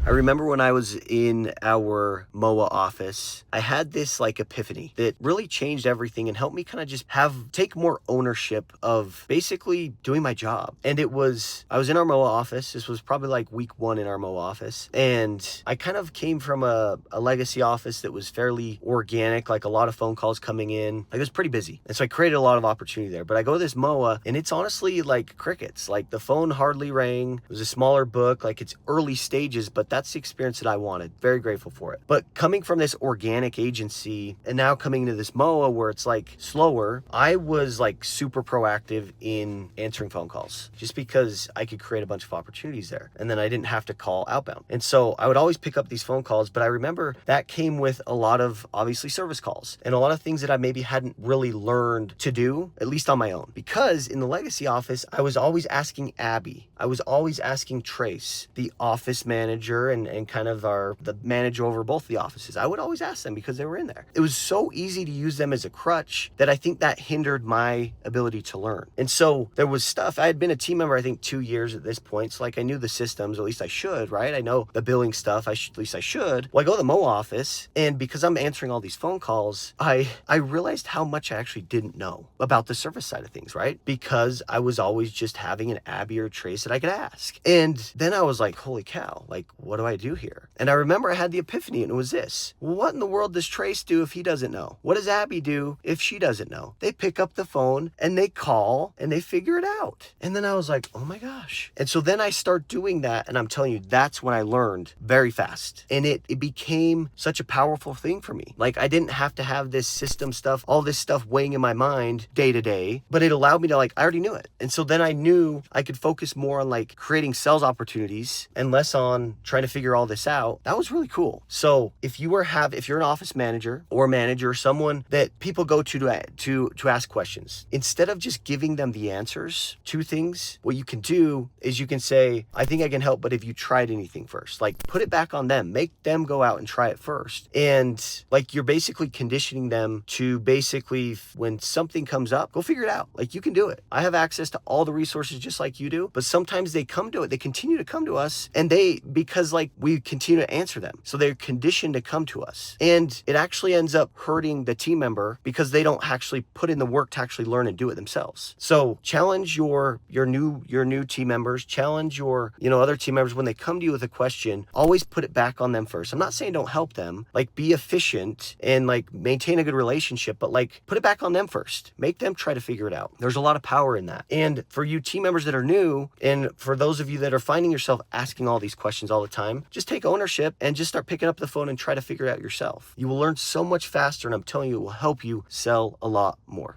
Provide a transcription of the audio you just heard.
I remember when I was in our MOA office, I had this like epiphany that really changed everything and helped me kind of just take more ownership of basically doing my job. And I was in our MOA office. This was probably like week 1 in our MOA office. And I kind of came from a legacy office that was fairly organic, like a lot of phone calls coming in. Like it was pretty busy. And so I created a lot of opportunity there. But I go to this MOA and it's honestly like crickets. Like the phone hardly rang. It was a smaller book, like it's early stages, but that's the experience that I wanted. Very grateful for it. But coming from this organic agency and now coming into this MOA where it's like slower, I was like super proactive in answering phone calls just because I could create a bunch of opportunities there. And then I didn't have to call outbound. And so I would always pick up these phone calls, but I remember that came with a lot of obviously service calls and a lot of things that I maybe hadn't really learned to do, at least on my own. Because in the legacy office, I was always asking Abby, I was always asking Trace, the office manager and kind of the manager over both the offices. I would always ask them because they were in there. It was so easy to use them as a crutch that I think that hindered my ability to learn. And so there was stuff, I had been a team member, I think 2 years at this point. So like I knew the systems, or at least I should, right? I know the billing stuff, at least I should. Well, I go to the MO office and because I'm answering all these phone calls, I realized how much I actually didn't know about the service side of things, right? Because I was always just having an Abby or Trace that I could ask. And then I was like, holy cow, like what do I do here? And I remember I had the epiphany and it was this. Well, what in the world does Trace do if he doesn't know? What does Abby do if she doesn't know? They pick up the phone and they call and they figure it out. And then I was like, oh my gosh. And so then I start doing that. And I'm telling you, that's when I learned very fast. And it became such a powerful thing for me. Like I didn't have to have this system stuff, all this stuff weighing in my mind day to day, but it allowed me to I already knew it. And so then I knew I could focus more on like creating sales opportunities and less on trying to figure all this out. That was really cool. So if you're an office manager or manager, someone that people go to ask questions, instead of just giving them the answers to things, what you can do is you can say, I think I can help, but have you tried anything first? Like put it back on them, make them go out and try it first. And like you're basically conditioning them to basically when something comes up, go figure it out. Like you can do it. I have access to all the resources just like you do, but sometimes they continue to come to us and because like we continue to answer them. So they're conditioned to come to us. And it actually ends up hurting the team member because they don't actually put in the work to actually learn and do it themselves. So challenge your new team members, challenge your, other team members when they come to you with a question, always put it back on them first. I'm not saying don't help them, like be efficient and like maintain a good relationship, but like put it back on them first. Make them try to figure it out. There's a lot of power in that. And for you team members that are new, and for those of you that are finding yourself asking all these questions all the time, just take ownership and just start picking up the phone and try to figure it out yourself. You will learn so much faster, and I'm telling you, it will help you sell a lot more.